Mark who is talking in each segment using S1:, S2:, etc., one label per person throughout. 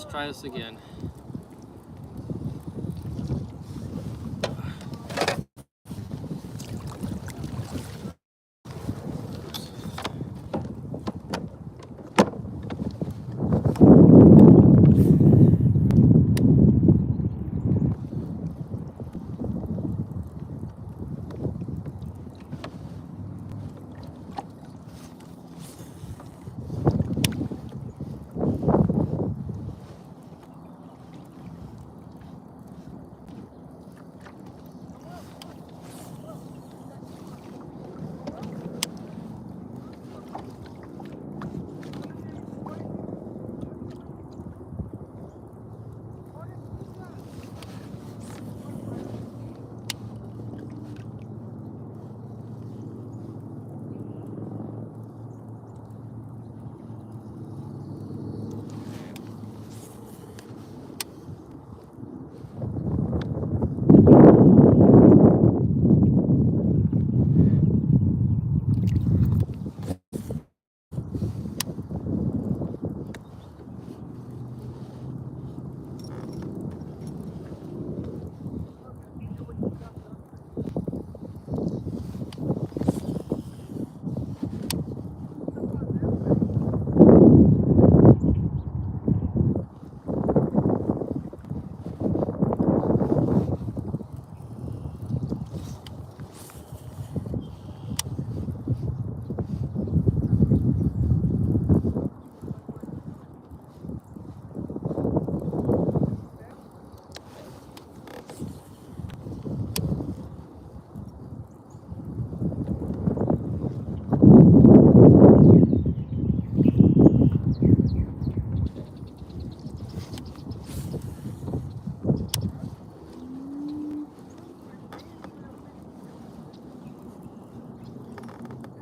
S1: Let's try this again.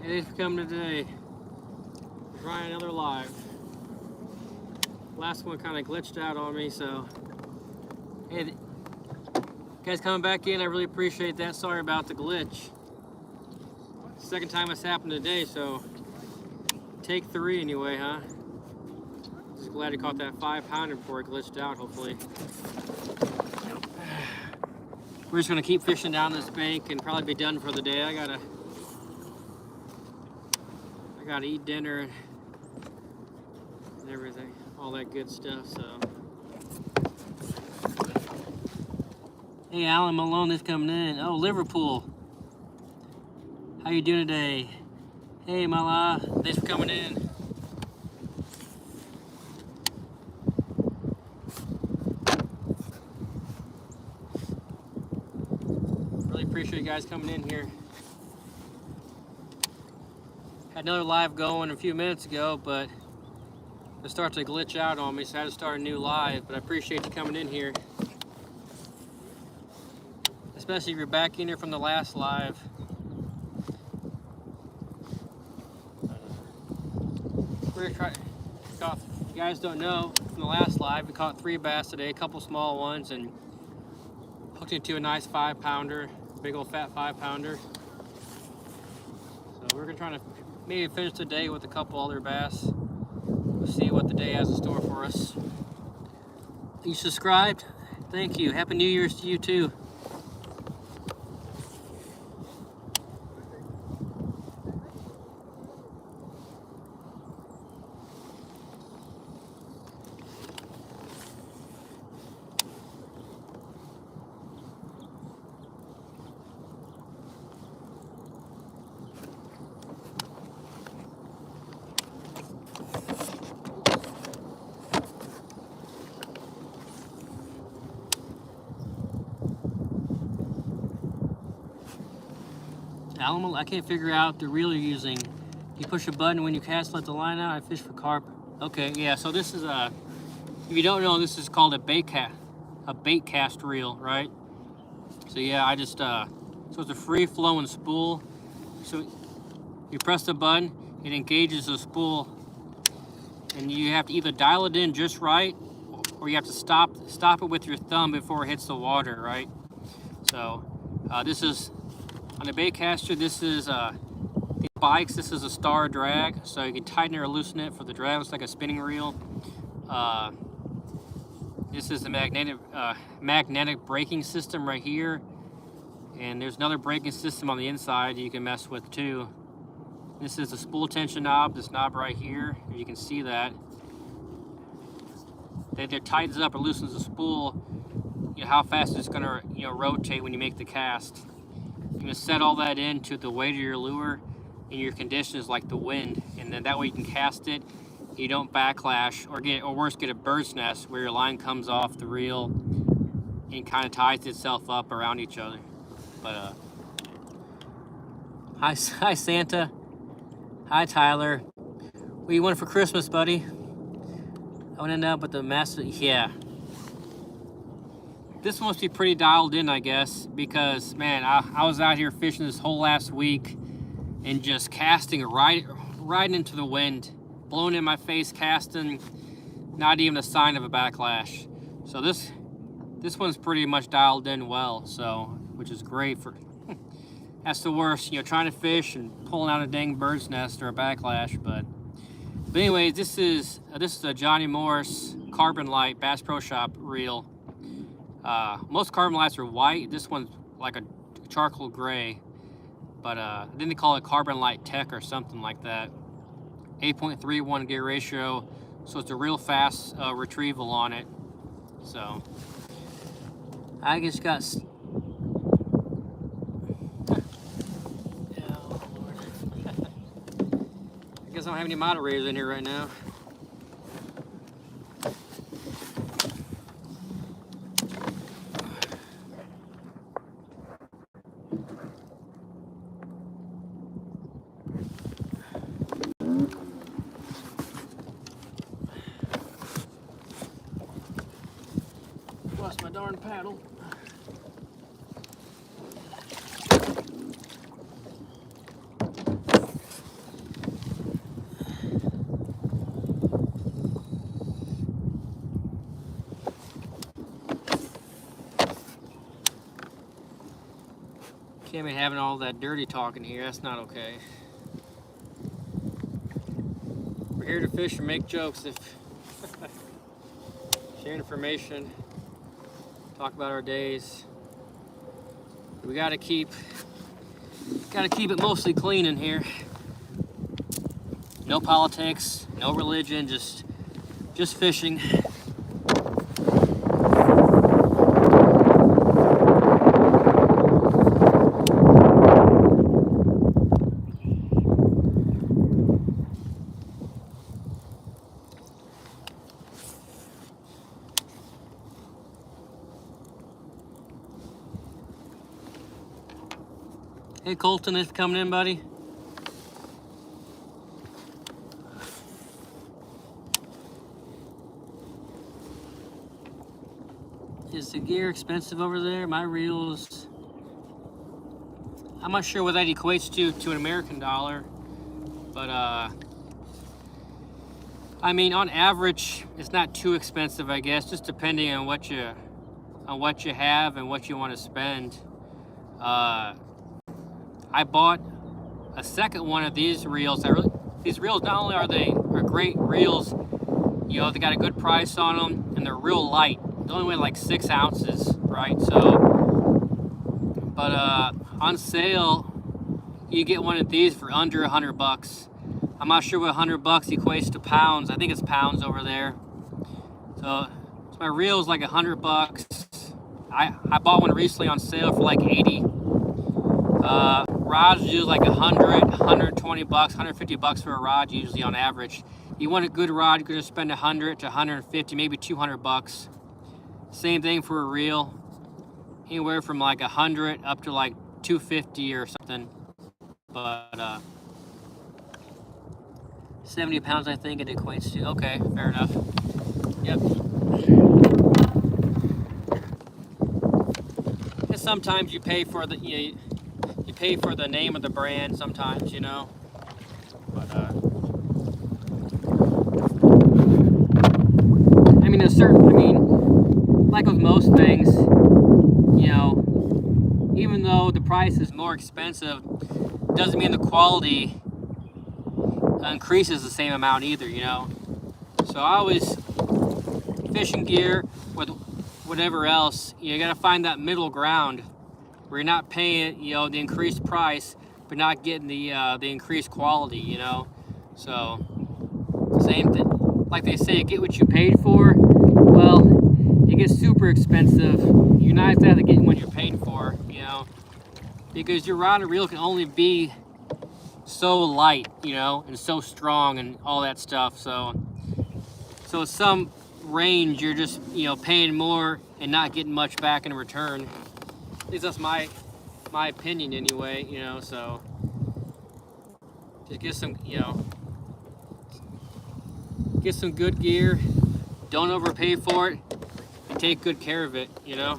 S1: Hey, thanks for coming today. We're trying another live. Last one kind of glitched out on me, so hey, guys coming back in, I really appreciate that. Sorry about the glitch. Second time it's happened today, so take 3 anyway, huh? Just glad you caught that 5-pounder before it glitched out, hopefully. We're just gonna keep fishing down this bank and probably be done for the day. I gotta eat dinner and everything, all that good stuff, so. Hey, Alan Malone is coming in. Oh, Liverpool. How you doing today? Hey, Mala, thanks for coming in. Really appreciate you guys coming in here. Had another live going a few minutes ago, but it started to glitch out on me, so I had to start a new live, but I appreciate you coming in here. Especially if you're back in here from the last live. We're gonna try, if you guys don't know, from the last live, we caught 3 bass today, a couple small ones, and hooked into a nice 5-pounder, big old fat 5-pounder. So we're gonna try to maybe finish the day with a couple other bass. We'll see what the day has in store for us. You subscribed? Thank you. Happy New Year's to you too. I can't figure out the reel you're using. You push a button when you cast, let the line out. I fish for carp. Okay, yeah. So this is if you don't know, this is called a bait cast reel, right? So yeah, I just so it's a free flowing spool. So you press the button, it engages the spool, and you have to either dial it in just right, or you have to stop it with your thumb before it hits the water, right? So this is on the bait caster. This is the bikes. This is a star drag, so you can tighten it or loosen it for the drag. It's like a spinning reel. This is the magnetic braking system right here, and there's another braking system on the inside you can mess with too. This is the spool tension knob, this knob right here. You can see that. That tightens up or loosens the spool, you know, how fast it's gonna, you know, rotate when you make the cast. You can set all that into the weight of your lure and your conditions like the wind, and then that way you can cast it. You don't backlash or worse, get a bird's nest where your line comes off the reel and kind of ties itself up around each other. But hi Santa. Hi Tyler. What do you want for Christmas, buddy? I want to end up with the master. Yeah. This must be pretty dialed in, I guess, because man, I was out here fishing this whole last week and just casting right into the wind, blowing in my face, casting, not even a sign of a backlash. So this one's pretty much dialed in well, so which is great for. That's the worst, you know, trying to fish and pulling out a dang bird's nest or a backlash. But anyways, this is a Johnny Morris Carbon Light Bass Pro Shop reel. Most carbon lights are white. This one's like a charcoal gray, but then they call it Carbon Light Tech or something like that. 8.31 gear ratio, so it's a real fast retrieval on it. So I just got. Oh, Lord. I guess I don't have any moderators in here right now. Lost my darn paddle. Can't be having all that dirty talk in here. That's not okay. We're here to fish and make jokes. If share information, talk about our days. We gotta keep it mostly clean in here. No politics, no religion, just fishing. Hey Colton, thanks for coming in, buddy. Is the gear expensive over there? My reels, I'm not sure what that equates to an American dollar, but I mean, on average, it's not too expensive, I guess, just depending on what you have and what you want to spend. I bought a second one of these reels. These reels, not only are great reels, you know, they got a good price on them, and they're real light. They only weigh like 6 ounces, right? So, but on sale, you get one of these for under $100. I'm not sure what $100 equates to pounds. I think it's pounds over there. So my reel's like $100. I bought one recently on sale for like 80. Rods usually like 100, 120 bucks, 150 bucks for a rod usually on average. You want a good rod, you could just spend 100 to 150, maybe 200 bucks. Same thing for a reel, anywhere from like 100 up to like 250 or something. But 70 pounds I think it equates to. Okay, fair enough. Yep. And sometimes you pay for the you pay for the name of the brand sometimes, you know. But I mean, like with most things, you know, even though the price is more expensive, doesn't mean the quality increases the same amount either, you know. So I always fishing gear, with whatever else, you gotta find that middle ground where you're not paying, you know, the increased price, but not getting the increased quality, you know. So same thing, like they say, get what you paid for. Well, it gets super expensive. You're not exactly getting what you're paying for, you know, because your rod and reel can only be so light, you know, and so strong and all that stuff. So some range you're just, you know, paying more and not getting much back in return. At least that's my opinion anyway, you know. So just get some, you know, get some good gear, don't overpay for it, and take good care of it, you know.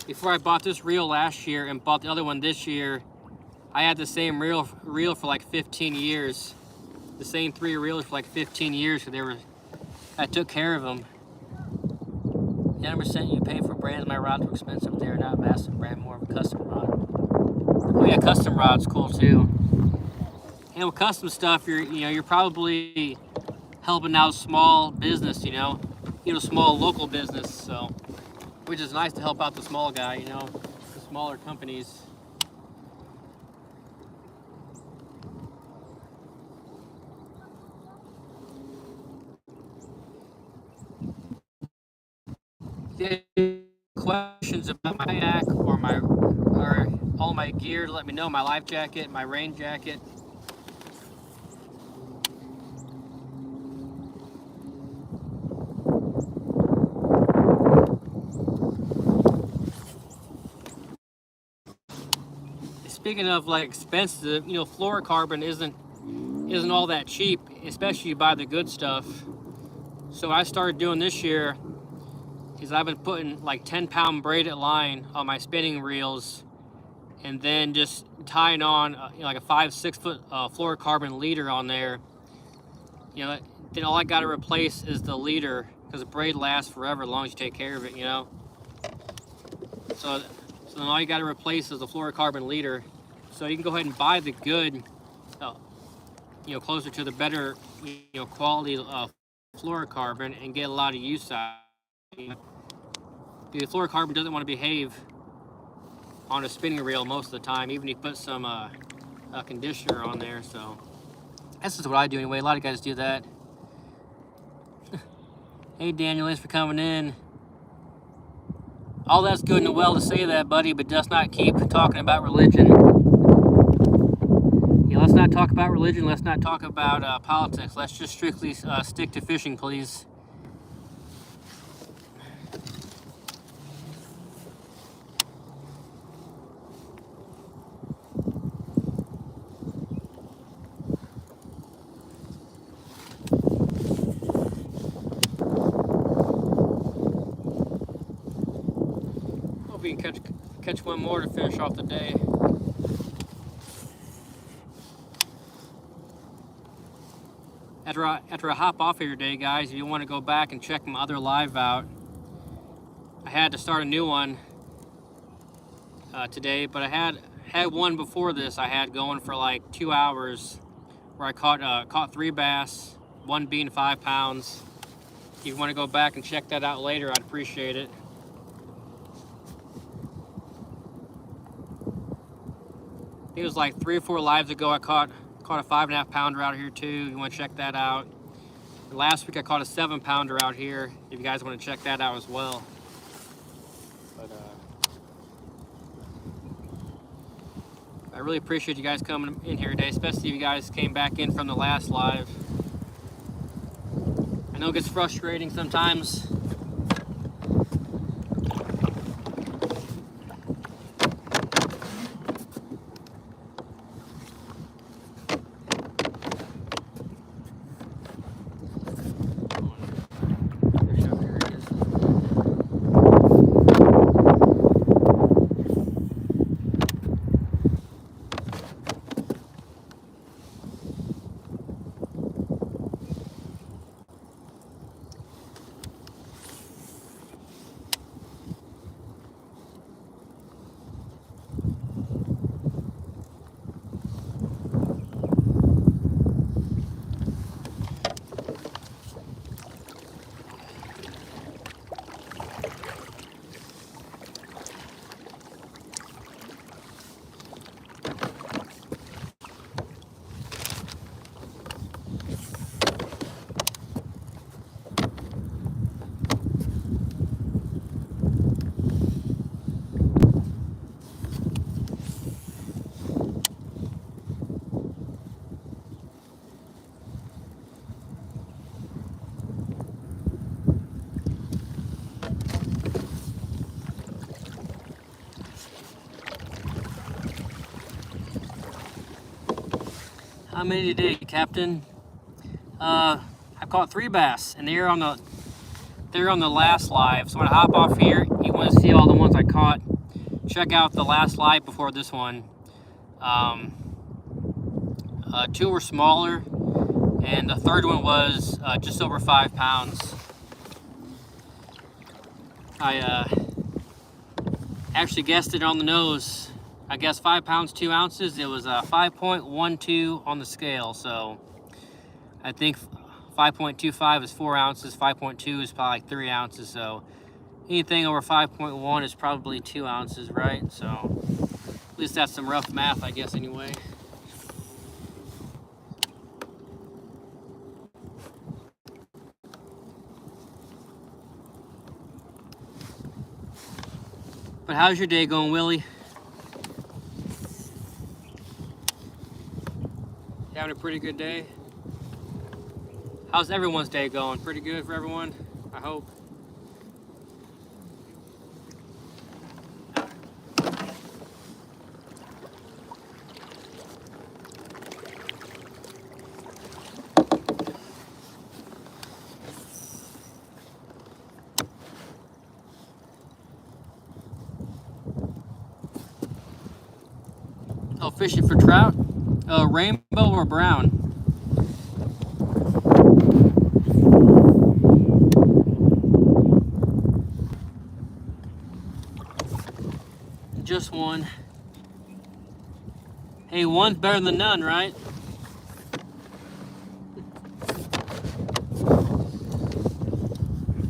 S1: Before I bought this reel last year and bought the other one this year, I had the same reel for like 15 years. The same 3 reels for like 15 years, because I took care of them. 100% you pay for brands. My rods were expensive. They're not massive brand, more of a custom rod. Oh yeah, custom rod's cool too. And with custom stuff, you're probably helping out small business, you know, small local business. So, which is nice to help out the small guy, you know, the smaller companies. Questions about my kayak or all my gear, let me know. My life jacket, my rain jacket. Speaking of like expensive, you know, fluorocarbon isn't all that cheap, especially you buy the good stuff. So what I started doing this year is I've been putting like 10-pound braided line on my spinning reels, and then just tying on you know, like a 5-6 foot fluorocarbon leader on there. You know, then all I got to replace is the leader, because the braid lasts forever as long as you take care of it, you know. So then all you got to replace is the fluorocarbon leader. So you can go ahead and buy the good, you know, closer to the better, you know, quality fluorocarbon and get a lot of use out of it. The fluorocarbon doesn't want to behave on a spinning reel most of the time, even if you put some conditioner on there. So that's just what I do anyway. A lot of guys do that. Hey Daniel, thanks for coming in. All that's good and well to say that, buddy, but does not keep talking about religion. Yeah, let's not talk about religion. Let's not talk about politics. Let's just strictly stick to fishing, please. Hope we can catch one more to finish off the day. After I hop off here today, guys, if you want to go back and check my other live out, I had to start a new one today, but I had one before this I had going for like 2 hours, where I caught 3 bass, one being 5 pounds. If you want to go back and check that out later, I'd appreciate it. I think it was like 3 or 4 lives ago I caught a 5.5 pounder out here too. You want to check that out. And last week I caught a 7 pounder out here, if you guys want to check that out as well. But I really appreciate you guys coming in here today, especially if you guys came back in from the last live. I know it gets frustrating sometimes. How many today, Captain? I caught 3 bass, and they're on the last live. So when I hop off here, you want to see all the ones I caught. Check out the last live before this one. 2 were smaller, and the third one was just over 5 pounds. I actually guessed it on the nose. I guess 5 pounds 2 ounces. It was 5.12 on the scale. So I think 5.25 is 4 ounces. 5.2 is probably like 3 ounces. So anything over 5.1 is probably 2 ounces, right? So at least that's some rough math, I guess, anyway. But how's your day going, Willie? You having a pretty good day? How's everyone's day going? Pretty good for everyone, I hope. Oh, fishing for trout? Rainbow or brown? Just one. Hey, one's better than none, right?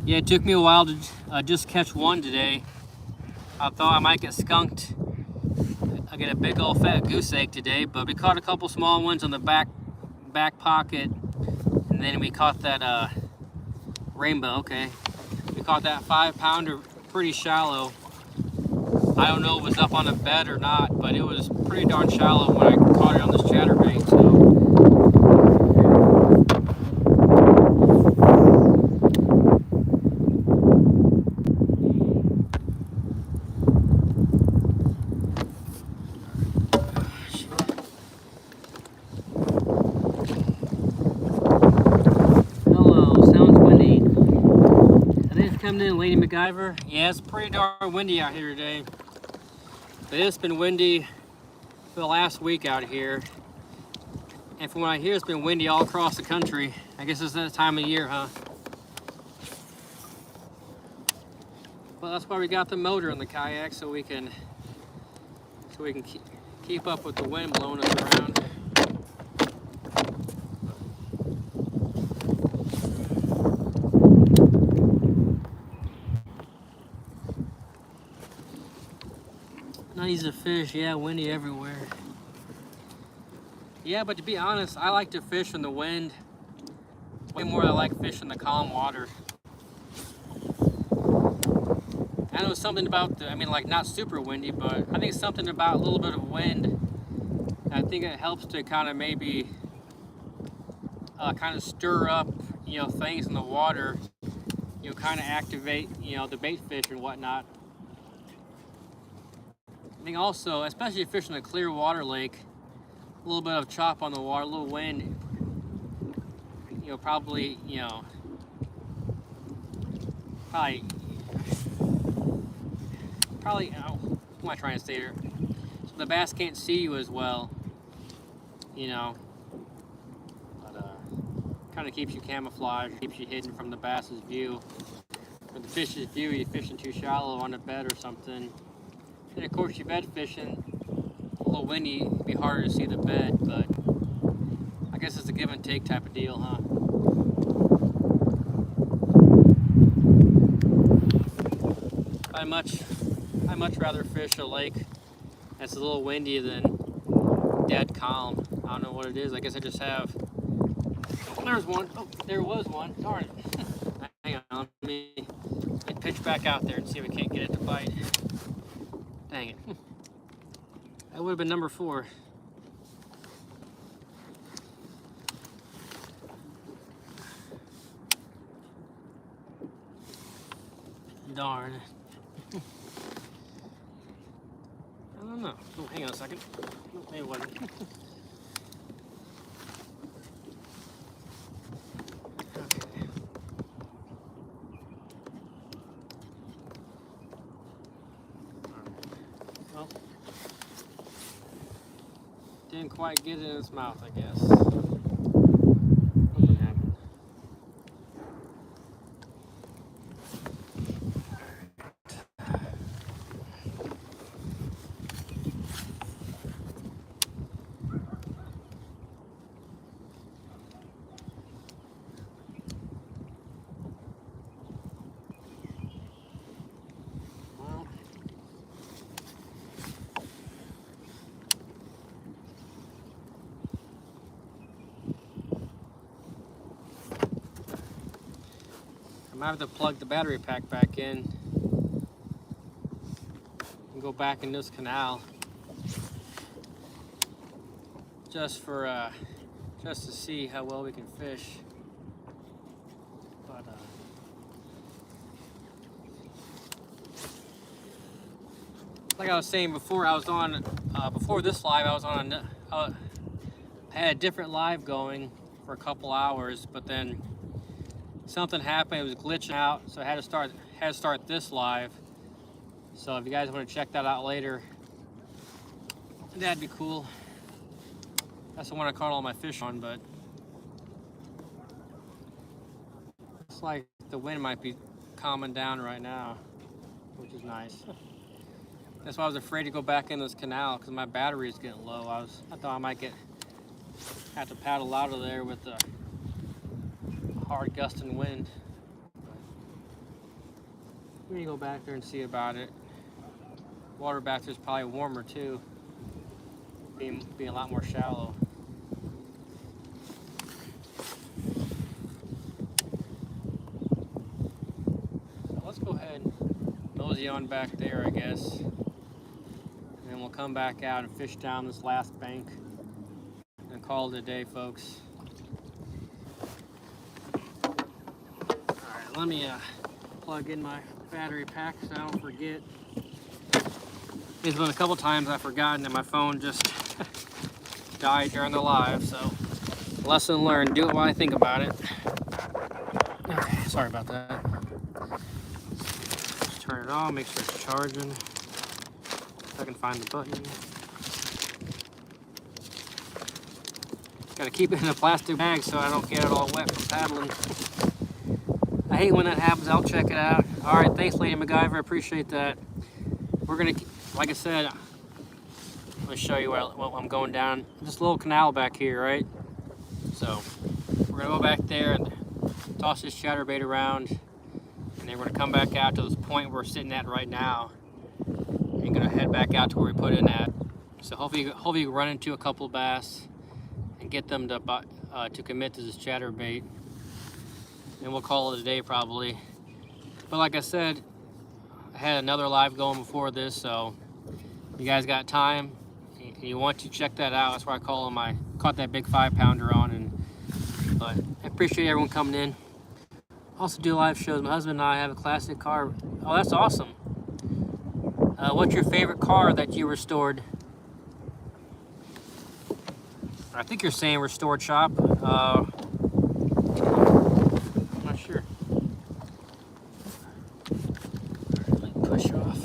S1: Yeah, it took me a while to just catch one today. I thought I might get skunked. I get a big old fat goose egg today, but we caught a couple small ones on the back pocket, and then we caught that rainbow. Okay, we caught that 5 pounder pretty shallow. I don't know if it was up on a bed or not, but it was pretty darn shallow when I caught it on this chatterbait. So. Coming in, Lady MacGyver. Yeah, it's pretty darn windy out here today. But it's been windy for the last week out here. And from what I hear, it's been windy all across the country. I guess it's that time of year, huh? Well, that's why we got the motor in the kayak, so we can keep up with the wind blowing us around. Not easy to fish, yeah, windy everywhere. Yeah, but to be honest, I like to fish in the wind way more than I like fishing the calm water. I know something about like not super windy, but I think something about a little bit of wind. I think it helps to kind of maybe kind of stir up, things in the water, kind of activate, the bait fish and whatnot. I think also, especially fishing a clear water lake, a little bit of chop on the water, a little wind, probably, probably, what am I trying to say here? So the bass can't see you as well, but kind of keeps you camouflaged, keeps you hidden from the bass's view. For the fish's view, you're fishing too shallow on a bed or something. And of course, you're bed fishing, a little windy, it'd be harder to see the bed, but I guess it's a give and take type of deal, huh? I'd much rather fish a lake that's a little windy than dead calm. I don't know what it is. I guess I just have. There's one. Oh, there was one. Darn it. Hang on. Let me pitch back out there and see if we can't get it to bite. Dang it. That would have been number 4. Darn. I don't know. Oh, hang on a second. No, maybe it wasn't. Didn't quite get it in its mouth, I guess. Something happened. Well, I might have to plug the battery pack back in and go back in this canal just to see how well we can fish. But like I was saying before, I was on before this live. I was on I had a different live going for a couple hours, but then something happened. It was glitching out, so I had to start this live. So if you guys want to check that out later, that'd be cool. That's the one I caught all my fish on, but it's like the wind might be calming down right now, which is nice. That's why I was afraid to go back in this canal, because my battery is getting low. I thought I might have to paddle out of there with the hard gusting wind. We need to go back there and see about it. Water back there is probably warmer too, being a lot more shallow. So let's go ahead and mosey on back there, I guess. And then we'll come back out and fish down this last bank and call it a day, folks. Alright, let me plug in my battery pack so I don't forget. There's been a couple times I've forgotten and my phone just died during the live, so lesson learned, do it while I think about it. Okay, sorry about that. Just turn it on, make sure it's charging. If I can find the button. Gotta keep it in a plastic bag so I don't get it all wet from paddling. I hate when that happens. I'll check it out. All right, thanks, Lady MacGyver. I appreciate that. We're gonna, like I said, let me show you what I'm going down. This little canal back here, right? So we're gonna go back there and toss this chatterbait around, and then we're gonna come back out to this point we're sitting at right now, and gonna head back out to where we put in at. So hopefully you run into a couple bass and get them to commit to this chatterbait. And we'll call it a day probably. But like I said, I had another live going before this, so you guys got time, you want to check that out. That's where I caught that big 5-pounder on. But I appreciate everyone coming in. Also do live shows. My husband and I have a classic car. Oh, that's awesome. What's your favorite car that you restored? I think you're saying restored shop. I'm not sure. Let me push off.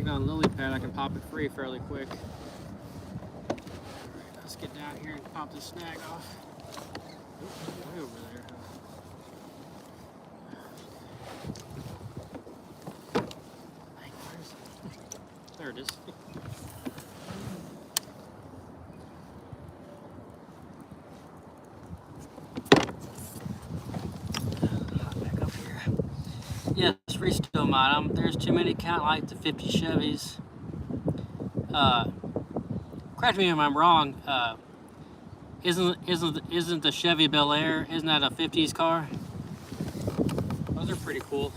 S1: On lily pad, I can pop it free fairly quick. Alright, let's get down here and pop this snag off. Oops, way over there. There it is. Hop back up here. Yes, restone There's too many count like the 50 Chevys. Correct me if I'm wrong. Isn't the Chevy Bel Air, isn't that a 50s car? Those are pretty cool.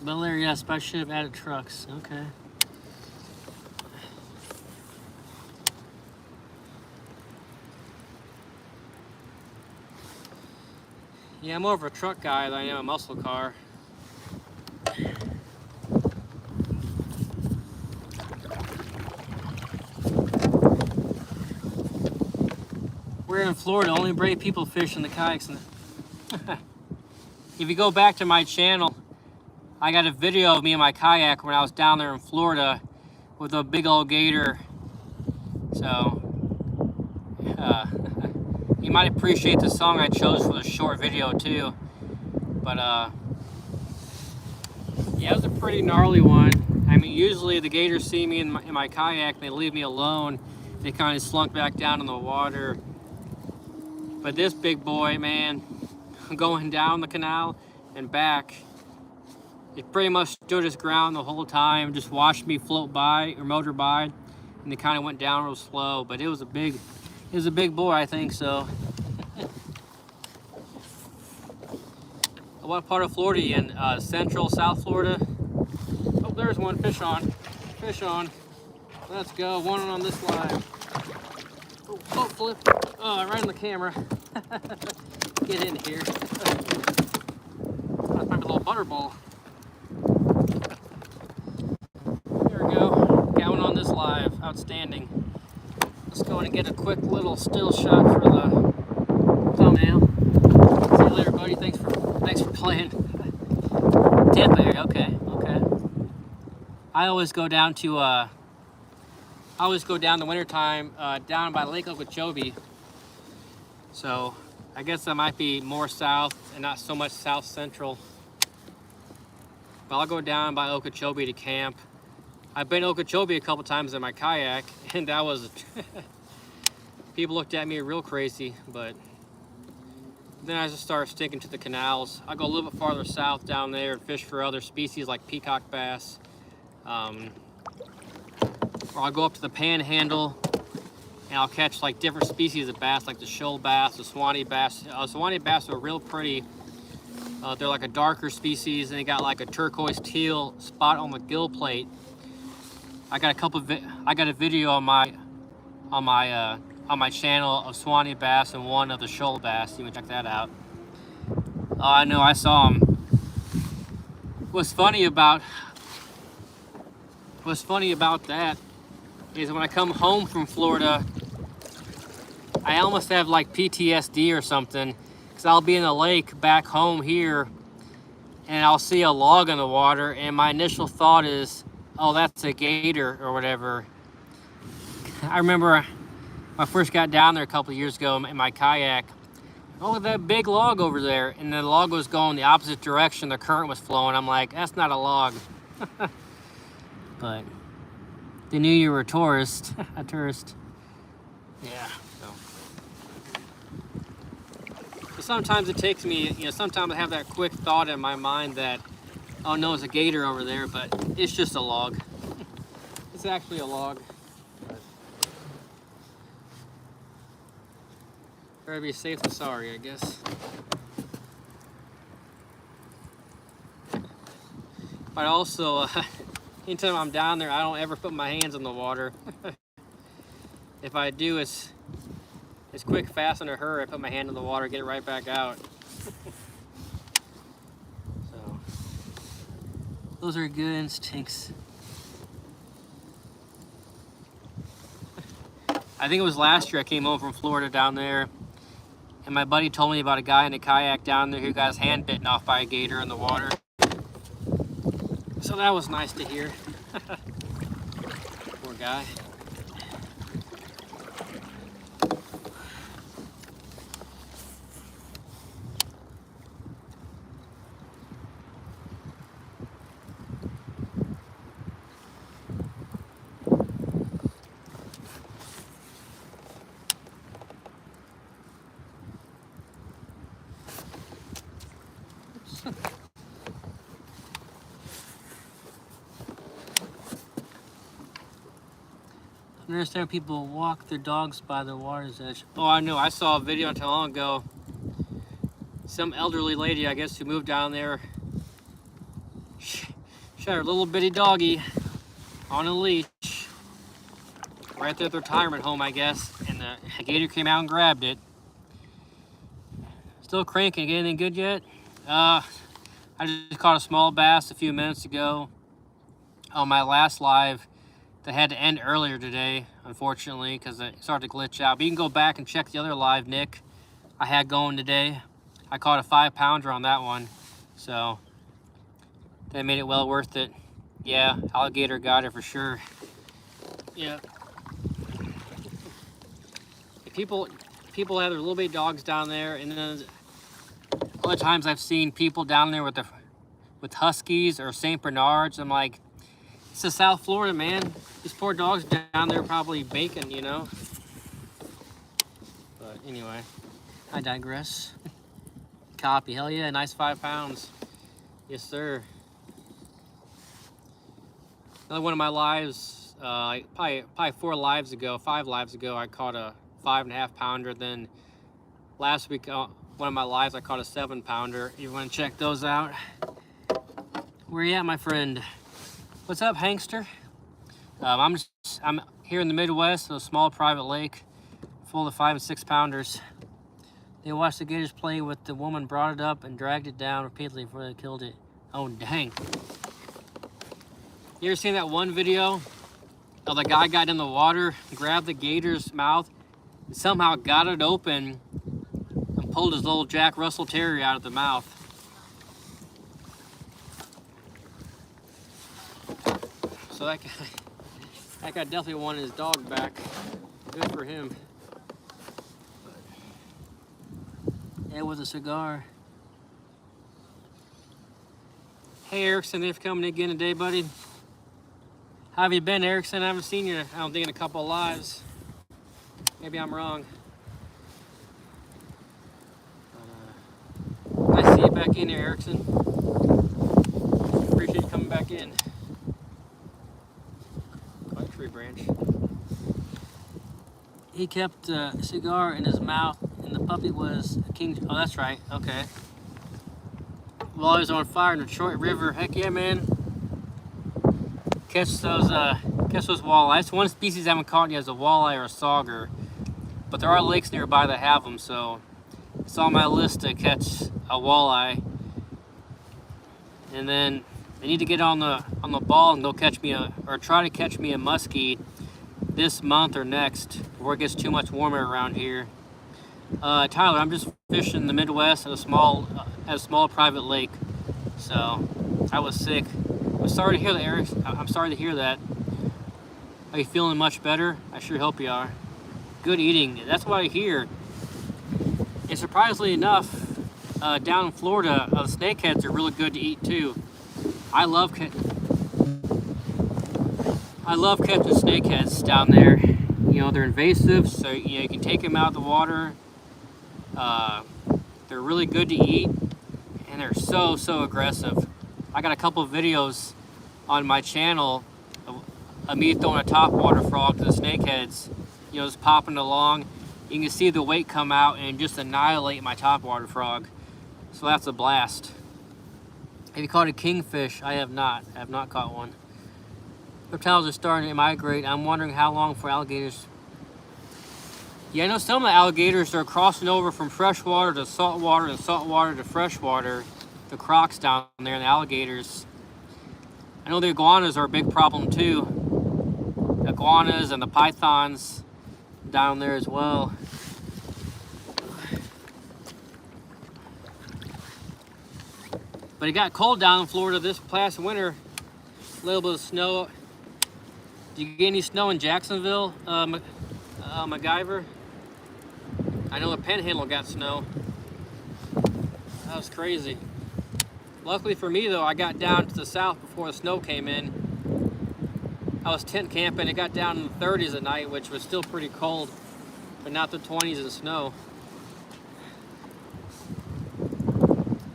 S1: Bel Air, yes, but I should have added trucks. Okay. Yeah, I'm more of a truck guy than I am a muscle car. We're in Florida, only brave people fish in the kayaks. If you go back to my channel, I got a video of me in my kayak when I was down there in Florida with a big old gator. So, you might appreciate the song I chose for the short video too. But, yeah, it was a pretty gnarly one. I mean, usually the gators see me in my kayak and they leave me alone. They kind of slunk back down in the water. But this big boy, man, going down the canal and back, it pretty much stood his ground the whole time, just watched me float by or motor by, and it kind of went down real slow. But it was a big boy, I think so. What part of Florida are you in? Central, South Florida? Oh, there's one. Fish on. Fish on. Let's go. One on this line. Oh, flip. Oh, right in the camera. Get in here. That's probably a little butterball. There we go. Got one on this live. Outstanding. Let's go in and get a quick little still shot for the thumbnail. See you later, buddy. Thanks for playing. 10th area. Okay. I always go down the wintertime down by Lake Okeechobee. So I guess I might be more south and not so much south central. But I'll go down by Okeechobee to camp. I've been to Okeechobee a couple times in my kayak, and that was people looked at me real crazy. But then I just started sticking to the canals. I'll go a little bit farther south down there and fish for other species like peacock bass. Or I'll go up to the panhandle and I'll catch like different species of bass, like the shoal bass, the Swanee bass. Swanee bass are real pretty. They're like a darker species, and they got like a turquoise teal spot on the gill plate. I got a video on my channel of Swanee bass and one of the shoal bass. You can check that out. I know, I saw them. What's funny about that is when I come home from Florida, I almost have like PTSD or something, because I'll be in the lake back home here and I'll see a log in the water and my initial thought is, oh, that's a gator or whatever. I remember when I first got down there a couple of years ago in my kayak, oh, that big log over there, and the log was going the opposite direction, the current was flowing. I'm like, that's not a log. But they knew you were a tourist. A tourist. Yeah. So sometimes it takes me, sometimes I have that quick thought in my mind that, oh no, it's a gator over there, but it's just a log. It's actually a log. Better be safe than sorry, I guess. But also, anytime I'm down there, I don't ever put my hands in the water. If I do, it's quick, fast, in a hurry. I put my hand in the water, get it right back out. So, those are good instincts. I think it was last year I came home from Florida down there, and my buddy told me about a guy in a kayak down there who got his hand bitten off by a gator in the water. So that was nice to hear. Poor guy. I understand people walk their dogs by the water's edge. Oh, I know. I saw a video not too long ago. Some elderly lady, I guess, who moved down there, she had her little bitty doggy on a leash right there at the retirement home, I guess, and the gator came out and grabbed it. Still cranking. Get anything good yet? I just caught a small bass a few minutes ago on my last live. That had to end earlier today, unfortunately, because it started to glitch out. But you can go back and check the other live, Nick, I had going today. I caught a 5-pounder on that one, so that made it well worth it. Yeah, alligator got it for sure. Yeah. People have their little baby dogs down there, and then other times I've seen people down there with huskies or Saint Bernards. I'm like, this is South Florida, man. These poor dogs down there probably bacon, you know? But anyway, I digress. Copy. Hell yeah, nice 5 pounds. Yes, sir. Another one of my lives, probably 5 lives ago, I caught a 5.5-pounder. Then last week, one of my lives, I caught a 7-pounder. You want to check those out? Where you at, my friend? What's up, Hankster? I'm here in the Midwest, in a small private lake full of 5- and 6-pounders. They watched the gators play with the woman, brought it up and dragged it down repeatedly before they killed it. Oh, dang. You ever seen that one video of the guy got in the water, grabbed the gator's mouth, and somehow got it open and pulled his little Jack Russell Terrier out of the mouth? So that guy definitely wanted his dog back. Good for him. Yeah, with a cigar. Hey, Erickson, thanks for coming again today, buddy. How have you been, Erickson? I haven't seen you, I don't think, in a couple of lives. Maybe I'm wrong. Nice to see you back in here, Erickson. Appreciate you coming back in. Tree branch. He kept a cigar in his mouth, and the puppy was a king. Oh, that's right. Okay. While he was on fire in the Detroit River, heck yeah, man. Catch those walleyes. One species I haven't caught yet is a walleye or a sauger, but there are lakes nearby that have them, so it's on my list to catch a walleye. And then I need to get on the ball and go catch me try to catch me a muskie this month or next before it gets too much warmer around here. Tyler, I'm just fishing in the Midwest at a small private lake. So I was sick. I'm sorry to hear that, Eric. I'm sorry to hear that. Are you feeling much better? I sure hope you are. Good eating. That's what I hear. And surprisingly enough, down in Florida, the snakeheads are really good to eat too. I love catching snakeheads down there. You know, they're invasive, so you can take them out of the water. They're really good to eat, and they're so aggressive. I got a couple of videos on my channel of me throwing a topwater frog to the snakeheads. You know, just popping along. you can see the weight come out and just annihilate my topwater frog. So that's a blast. Have you caught a kingfish? I have not. I have not caught one. Reptiles are starting to migrate. I'm wondering how long for alligators. Yeah, I know some of the alligators are crossing over from freshwater to saltwater and saltwater to freshwater. The crocs down there and the alligators. I know the iguanas are a big problem too. The iguanas and the pythons down there as well. But it got cold down in Florida this past winter. A little bit of snow. Did you get any snow in Jacksonville, MacGyver? I know the Panhandle got snow. That was crazy. Luckily for me though, I got down to the south before the snow came in. I was tent camping. It got down in the 30s at night, which was still pretty cold, but not the 20s in snow.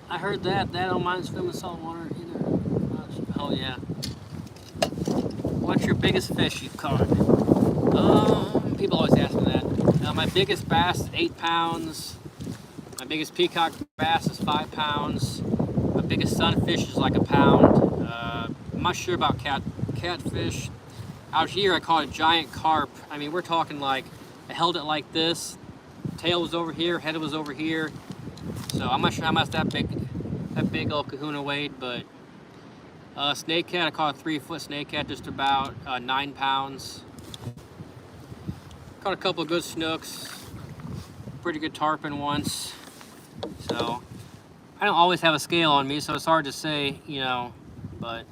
S1: I heard that. I don't mind swimming saltwater either. Oh yeah. What's your biggest fish you've caught? People always ask me that. My biggest bass is 8 pounds. My biggest peacock bass is 5 pounds. My biggest sunfish is like 1 pound. I'm not sure about catfish. Out here, I caught a giant carp. I mean, we're talking like, I held it like this. Tail was over here, head was over here. So I'm not sure how much that big old kahuna weighed, but snake cat, I caught a 3-foot snake cat, just about 9 pounds. Caught a couple of good snooks, pretty good tarpon once. So I don't always have a scale on me, so it's hard to say, you know, but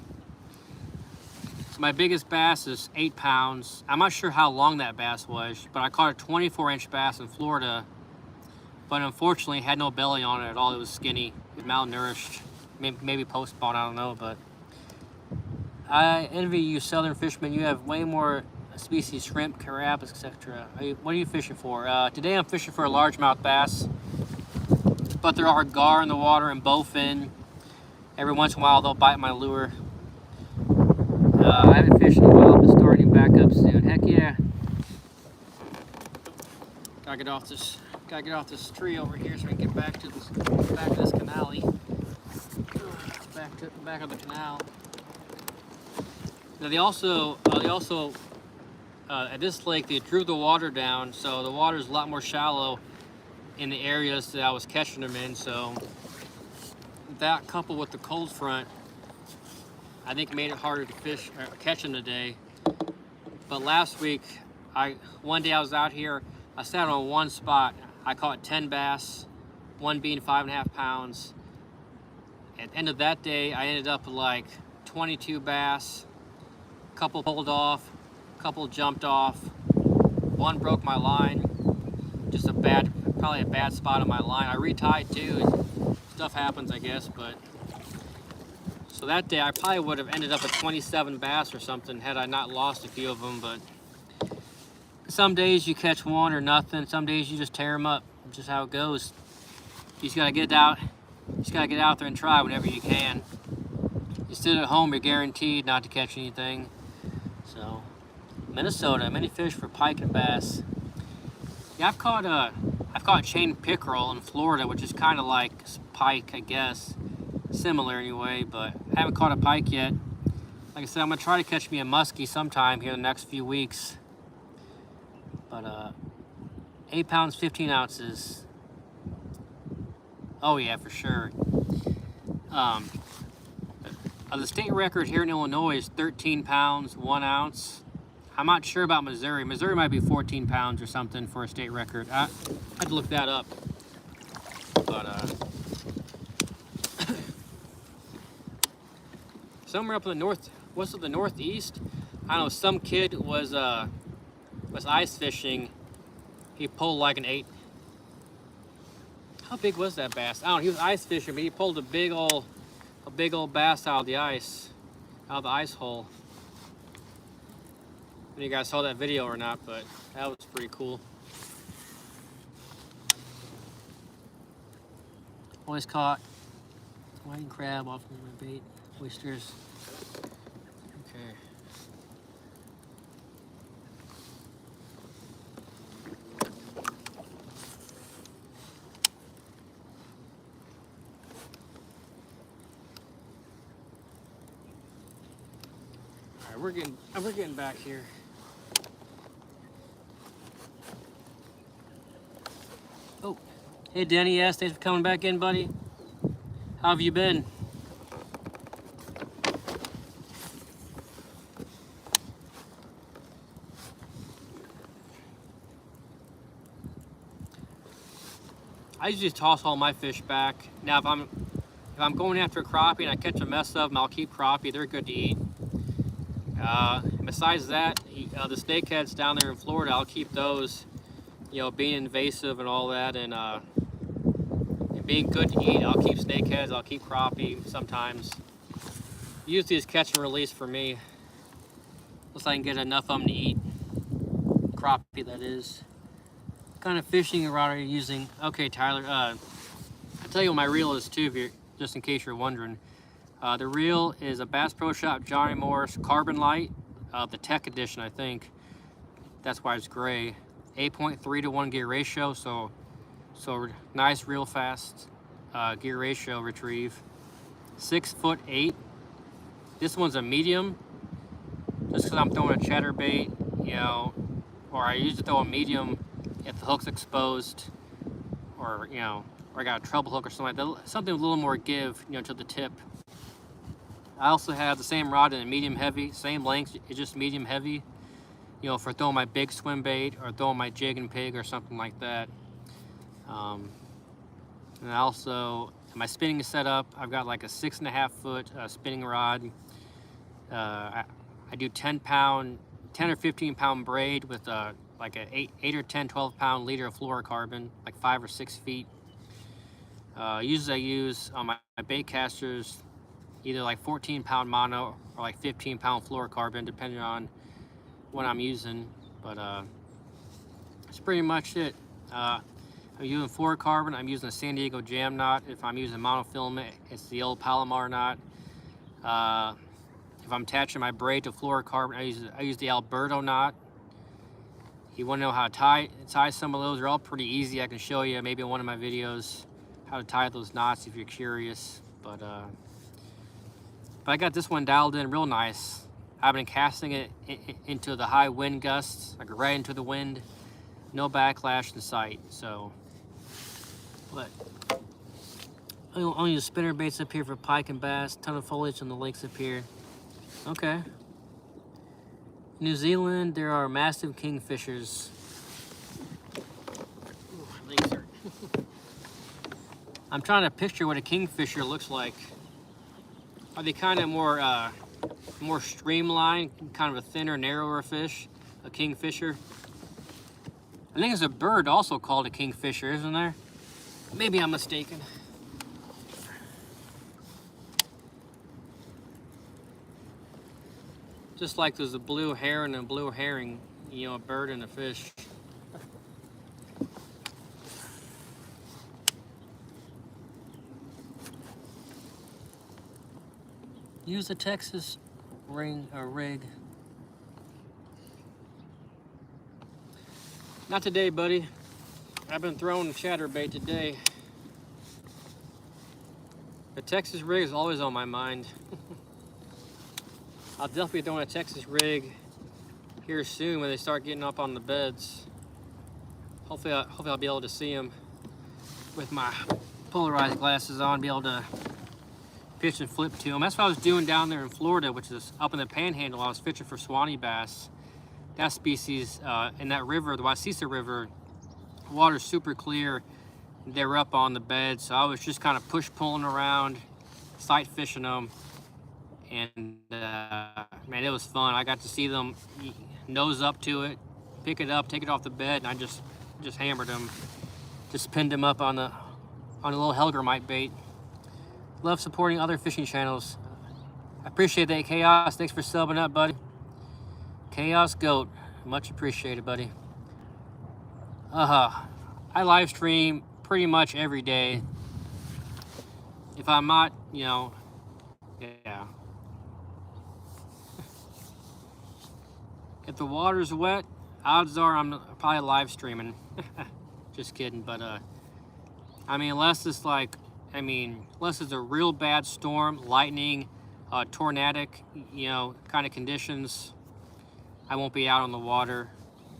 S1: my biggest bass is 8 pounds. I'm not sure how long that bass was, but I caught a 24-inch bass in Florida, but unfortunately had no belly on it at all. It was skinny, it was malnourished, maybe post-spawn, I don't know, but I envy you southern fishermen. You have way more species, shrimp, crab, etc. What are you fishing for? Today I'm fishing for a largemouth bass, but there are gar in the water and bowfin. Every once in a while they'll bite my lure. I haven't fished in a while, but starting back up soon. Heck yeah. Gotta get off this tree over here so we can get back to this canal-y. Back of the canal. Now they also at this lake they drew the water down, so the water is a lot more shallow in the areas that I was catching them in. So that coupled with the cold front, I think made it harder to fish or catch them today. But last week, one day I was out here, I sat on one spot. I caught 10 bass, one being 5.5 pounds. At the end of that day, I ended up with like 22 bass. A couple pulled off, a couple jumped off. One broke my line. Just probably a bad spot on my line. I retied too. Stuff happens, I guess, but. So that day I probably would have ended up with 27 bass or something had I not lost a few of them, but some days you catch one or nothing. Some days you just tear them up. It's just how it goes. You just gotta get out. You just gotta get out there and try whenever you can. You sit at home, you're guaranteed not to catch anything. So, Minnesota, many fish for pike and bass. Yeah, I've caught chain pickerel in Florida, which is kind of like pike, I guess. Similar anyway, but I haven't caught a pike yet. Like I said, I'm gonna try to catch me a muskie sometime here in the next few weeks. But 8 pounds, 15 ounces. Oh yeah, for sure. The state record here in Illinois is 13 pounds, 1 ounce. I'm not sure about Missouri. Missouri might be 14 pounds or something for a state record. I had to look that up. But somewhere up in the north, what's it, the northeast? I don't know, some kid was ice fishing. He pulled like an 8. How big was that bass? I don't know, he was ice fishing, but he pulled a big old bass out of the ice hole. I don't know if you guys saw that video or not, but that was pretty cool. Always caught whiting crab off of my bait, oysters. Okay. right, we're getting back here. Oh, hey Denny, yes, thanks for coming back in, buddy. How have you been? I usually toss all my fish back. Now, if I'm going after a crappie and I catch a mess of them, I'll keep crappie. They're good to eat. Besides that, the snakeheads down there in Florida, I'll keep those. You know, being invasive and all that, and being good to eat, I'll keep snakeheads. I'll keep crappie sometimes. Usually it's catch and release for me, unless I can get enough of them to eat. Crappie, that is. What kind of fishing rod are you using? Okay, Tyler. I'll tell you what my reel is too, if you're, just in case you're wondering. The reel is a Bass Pro Shop Johnny Morris Carbon Light, the Tech Edition, I think. That's why it's gray. 8.3 to 1 gear ratio, so nice, real fast gear ratio retrieve. 6'8". This one's a medium, just because I'm throwing a chatterbait, you know, or I usually throw a medium if the hook's exposed, or you know, or I got a treble hook or something like that, something with a little more give, you know, to the tip. I also have the same rod in a medium heavy, same length, it's just medium heavy, you know, for throwing my big swim bait or throwing my jig and pig or something like that. And also, my spinning setup, I've got like a 6.5 foot spinning rod. I do 10 or 15 pound braid with like a 8 or 10, 12 pound liter of fluorocarbon, like 5 or 6 feet. Usually I use on my bait casters either like 14 pound mono or like 15 pound fluorocarbon, depending on what I'm using. But that's pretty much it. I'm using fluorocarbon. I'm using a San Diego jam knot. If I'm using monofilament, it's the old Palomar knot. If I'm attaching my braid to fluorocarbon, I use the Alberto knot. You want to know how to tie some of those? They're all pretty easy. I can show you maybe in one of my videos how to tie those knots if you're curious. But I got this one dialed in real nice. I've been casting it into the high wind gusts, like right into the wind. No backlash in sight. So, but only the spinner baits up here for pike and bass. Ton of foliage on the lakes up here. Okay. New Zealand, there are massive kingfishers. Ooh, my legs hurt. I'm trying to picture what a kingfisher looks like. Are they kind of more streamlined, kind of a thinner, narrower fish? A kingfisher? I think there's a bird also called a kingfisher, isn't there? Maybe I'm mistaken. Just like there's a blue heron and a blue herring, you know, a bird and a fish. Use a Texas rig. Not today, buddy. I've been throwing chatterbait today. The Texas rig is always on my mind. I'll definitely throw in a Texas rig here soon when they start getting up on the beds. Hopefully I'll be able to see them with my polarized glasses on, be able to fish and flip to them. That's what I was doing down there in Florida, which is up in the Panhandle. I was fishing for Swanee bass. That species in that river, the Wasisa River, the water's super clear. They were up on the bed, so I was just kind of push-pulling around, sight fishing them. And man, it was fun. I got to see them nose up to it, pick it up, take it off the bed, and I just hammered them. Just pinned them up on a little Helgermite bait. Love supporting other fishing channels. I appreciate that, Chaos. Thanks for subbing up, buddy. Chaos Goat, much appreciated, buddy. I live stream pretty much every day. If I'm not, you know, yeah. If the water's wet, odds are I'm probably live streaming. Just kidding, but I mean, unless it's a real bad storm, lightning, tornadic, you know, kind of conditions, I won't be out on the water.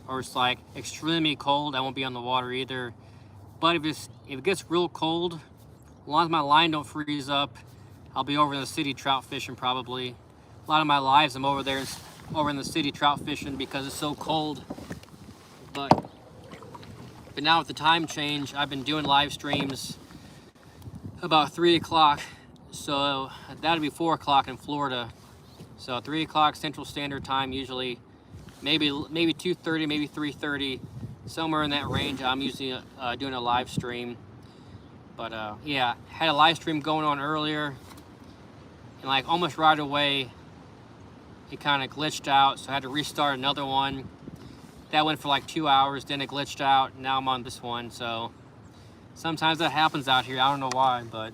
S1: Or it's like extremely cold, I won't be on the water either. But if it gets real cold, as long as my line don't freeze up, I'll be over in the city trout fishing probably. A lot of my lives I'm over in the city trout fishing because it's so cold. But now with the time change, I've been doing live streams about 3 o'clock. So that'll be 4 o'clock in Florida. So 3 o'clock Central Standard Time usually. Maybe 2:30, maybe 3:30, somewhere in that range. I'm usually doing a live stream. But yeah, had a live stream going on earlier, and like almost right away, it kind of glitched out, so I had to restart another one. That went for like 2 hours, then it glitched out, and now I'm on this one. So sometimes that happens out here. I don't know why, but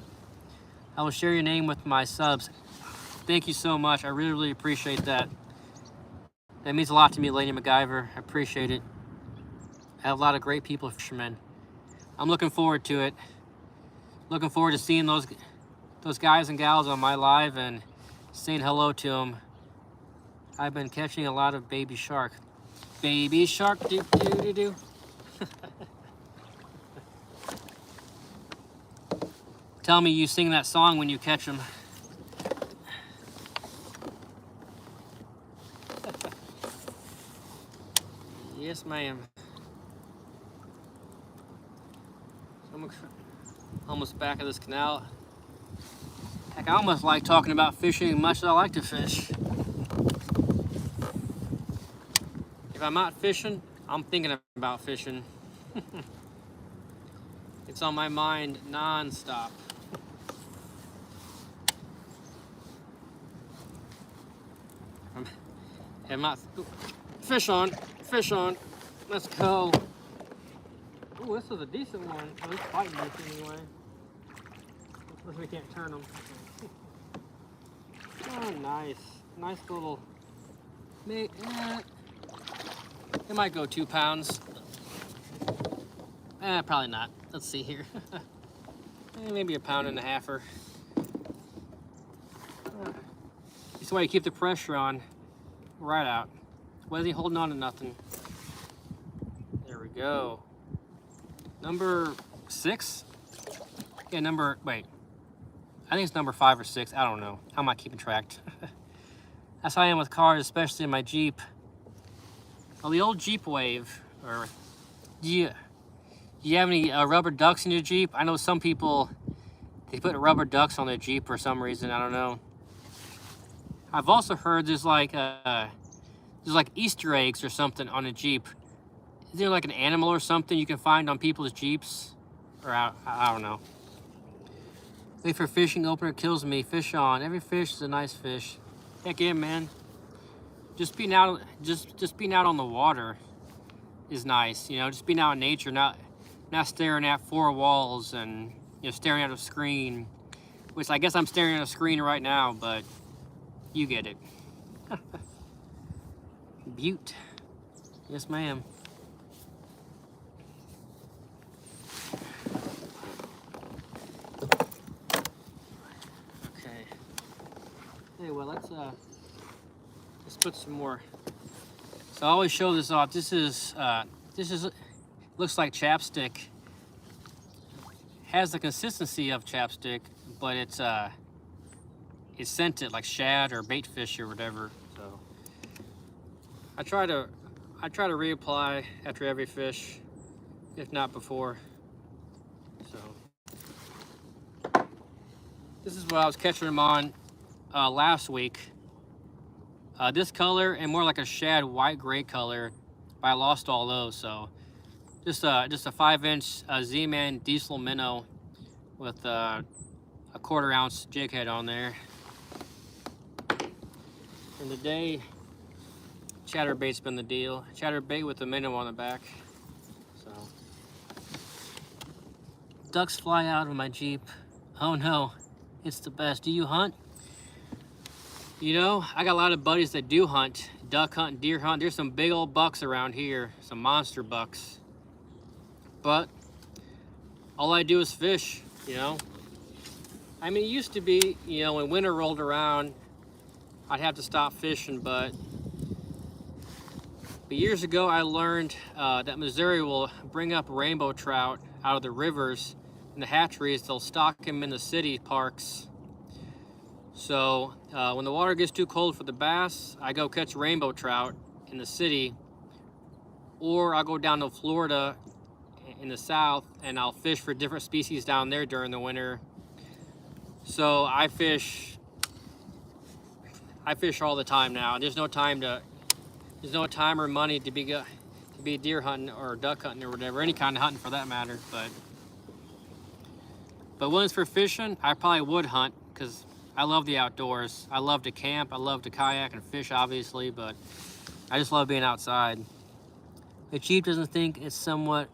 S1: I will share your name with my subs. Thank you so much. I really, really appreciate that. That means a lot to me, Lady MacGyver. I appreciate it. I have a lot of great people, fishermen. I'm looking forward to it. Looking forward to seeing those guys and gals on my live and saying hello to them. I've been catching a lot of baby shark. Baby shark, do do do do. Tell me you sing that song when you catch them. Yes, ma'am. Almost back of this canal. Heck, I almost like talking about fishing as much as I like to fish. If I'm not fishing, I'm thinking about fishing. It's on my mind non-stop. I'm not. Fish on. Fish on. Let's go. Ooh, this is a decent one. Oh, he's fighting this anyway. Unless we can't turn them. Oh, nice. Nice little. It might go 2 pounds. Probably not. Let's see here. Maybe 1.5 pounds. This way you keep the pressure on. Right out. Why is he holding on to nothing? There we go. Number 6? Yeah, wait. I think it's number 5 or 6. I don't know. How am I keeping track? That's how I am with cars, especially in my Jeep. Well, the old Jeep Wave. Or, yeah. Do you have any rubber ducks in your Jeep? I know some people, they put rubber ducks on their Jeep for some reason. I don't know. I've also heard there's like Easter eggs or something on a Jeep. Is there like an animal or something you can find on people's Jeeps? Or I don't know. Wait for fishing opener kills me. Fish on. Every fish is a nice fish. Heck yeah, man. Just being out on the water is nice. You know, just being out in nature, not staring at 4 walls and staring at a screen. Which I guess I'm staring at a screen right now, but you get it. Butte. Yes, ma'am. Okay. Anyway, let's put some more. So I always show this off. This is looks like chapstick. Has the consistency of chapstick, but it's scented like shad or bait fish or whatever. So I try to reapply after every fish, if not before. So this is what I was catching them on last week. This color and more like a shad white gray color, but I lost all those. So just a 5-inch Z-Man diesel minnow with a 1/4 ounce jig head on there. And today, chatterbait's been the deal. Chatterbait with the minnow on the back. So ducks fly out of my Jeep. Oh no, it's the best. Do you hunt? You know, I got a lot of buddies that do hunt, duck hunt, deer hunt. There's some big old bucks around here, some monster bucks. But all I do is fish, you know. I mean, it used to be, when winter rolled around, I'd have to stop fishing. But years ago, I learned that Missouri will bring up rainbow trout out of the rivers and the hatcheries. They'll stock them in the city parks. So when the water gets too cold for the bass, I go catch rainbow trout in the city, or I'll go down to Florida in the south and I'll fish for different species down there during the winter. So I fish all the time now. There's no time or money to be deer hunting or duck hunting or whatever, any kind of hunting for that matter. But when it's for fishing, I probably would hunt, because I love the outdoors. I love to camp, I love to kayak and fish, obviously, but I just love being outside. The Jeep doesn't think it's somewhat,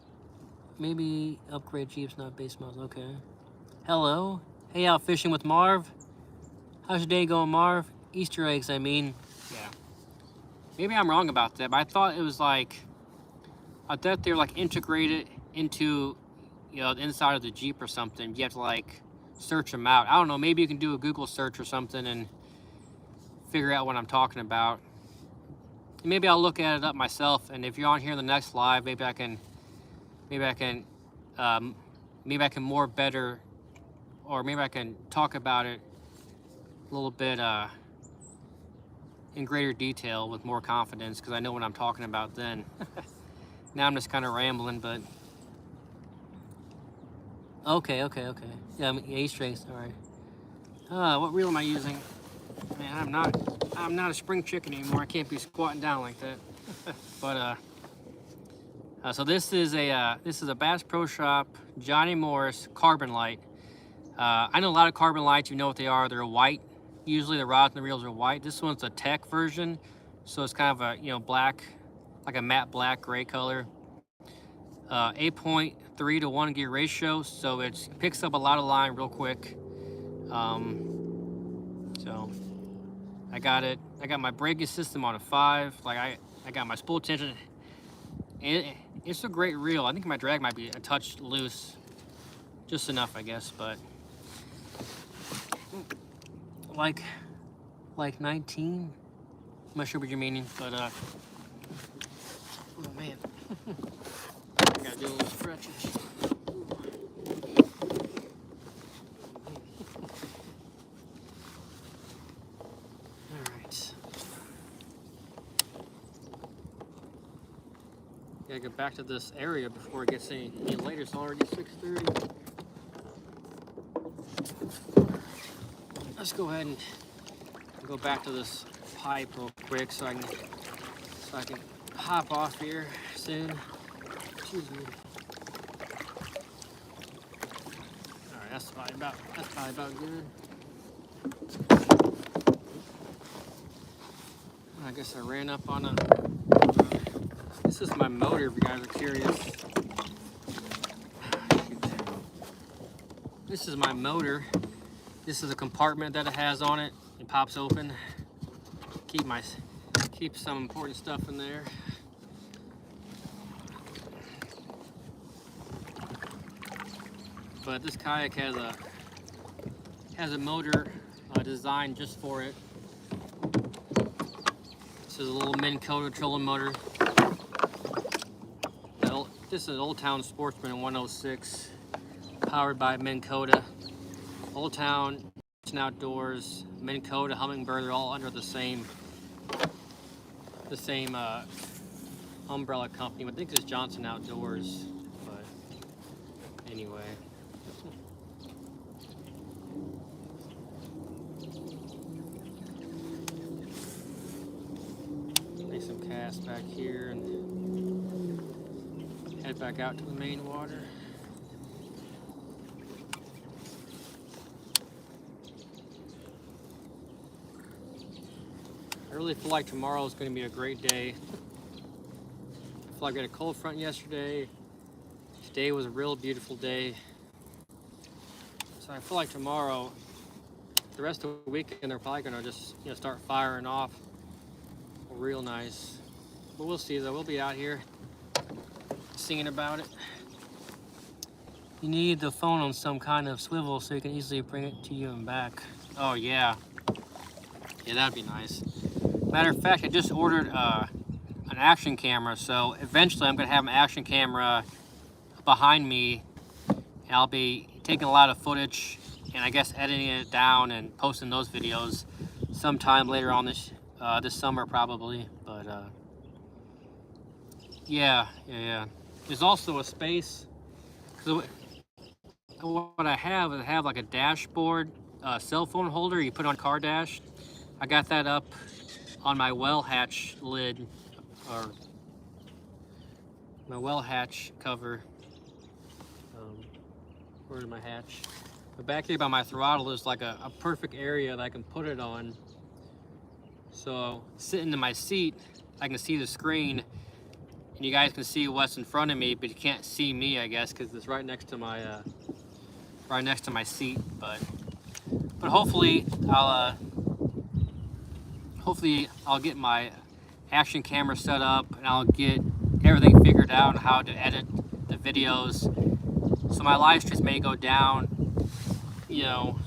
S1: maybe upgrade Jeeps, not base models. Okay. Hello. Hey, out fishing with Marv. How's your day going, Marv? Easter eggs, I mean. Yeah. Maybe I'm wrong about that, but I thought it was like, I thought they were like integrated into, you know, the inside of the Jeep or something. You have to like search them out. I don't know, maybe you can do a Google search or something and figure out what I'm talking about. Maybe I'll look at it up myself, and if you're on here in the next live, maybe I can more better, or maybe I can talk about it a little bit in greater detail with more confidence, because I know what I'm talking about then. Now I'm just kind of rambling, but okay. Yeah, Easter eggs. All right. What reel am I using? Man, I'm not a spring chicken anymore. I can't be squatting down like that. But so this is a Bass Pro Shop Johnny Morris carbon light. I know a lot of carbon lights. You know what they are. They're white. Usually the rods and the reels are white. This one's a tech version, so it's kind of a, you know, black, like a matte black gray color. 8.3 to 1 gear ratio, so it picks up a lot of line real quick. So I got my braking system on a 5. Like I got my spool tension. It's a great reel. I think my drag might be a touch loose, just enough, I guess, but like 19. I'm not sure what you're meaning, but oh man. I gotta do a little stretching. Alright. Gotta get back to this area before it gets any later. It's already 6:30. Let's go ahead and go back to this pipe real quick so I can hop off here soon. Excuse me. All right, that's probably about good. I guess I ran up on a. This is my motor, if you guys are curious. This is my motor. This is a compartment that it has on it. It pops open. Keep some important stuff in there. But this kayak has a motor designed just for it. This is a little Minn Kota trolling motor. This is Old Town Sportsman 106, powered by Minn Kota. Old Town Outdoors, Minn Kota, Hummingbird, they're all under the same umbrella company. I think it's Johnson Outdoors, but anyway. Make some casts back here and head back out to the main water. I really feel like tomorrow is going to be a great day. I feel like we had a cold front yesterday. Today was a real beautiful day. So I feel like tomorrow, the rest of the weekend, they're probably going to just, you know, start firing off real nice. But we'll see though. We'll be out here singing about it. You need the phone on some kind of swivel so you can easily bring it to you and back. Oh yeah. Yeah, that'd be nice. Matter of fact, I just ordered an action camera, so eventually I'm gonna have an action camera behind me, and I'll be taking a lot of footage and I guess editing it down and posting those videos sometime later on this summer probably. But yeah. There's also a space. So what I have is I have like a dashboard, cell phone holder you put on car dash. I got that up on my well hatch lid, or my well hatch cover. Where's my hatch? But back here by my throttle is like a perfect area that I can put it on. So sitting in my seat, I can see the screen, and you guys can see what's in front of me, but you can't see me, I guess, because it's right next to my seat. But hopefully I'll get my action camera set up, and I'll get everything figured out on how to edit the videos. So my live streams may go down, you know,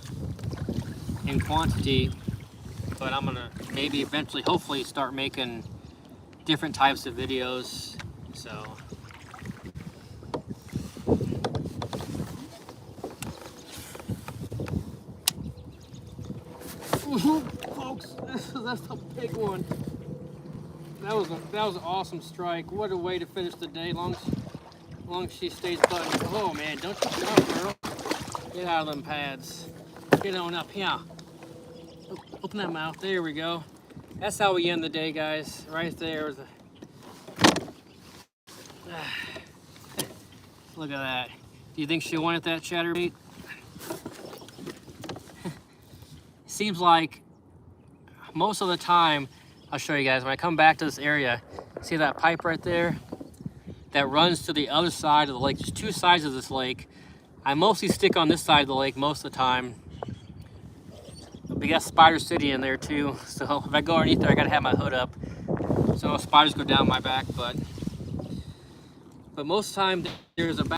S1: in quantity, but I'm gonna maybe eventually, hopefully, start making different types of videos. So folks, that's a big one. That was an awesome strike. What a way to finish the day. Long as she stays buttoned. Oh man, don't you jump, girl. Get out of them pads. Get on up here. Open that mouth. There we go. That's how we end the day, guys. Right there. Look at that. Do you think she wanted that chatterbait? Seems like most of the time, I'll show you guys, when I come back to this area, see that pipe right there? That runs to the other side of the lake. There's two sides of this lake. I mostly stick on this side of the lake most of the time. But we got Spider City in there too. So if I go underneath there, I gotta have my hood up, so no spiders go down my back. But most of the time there's a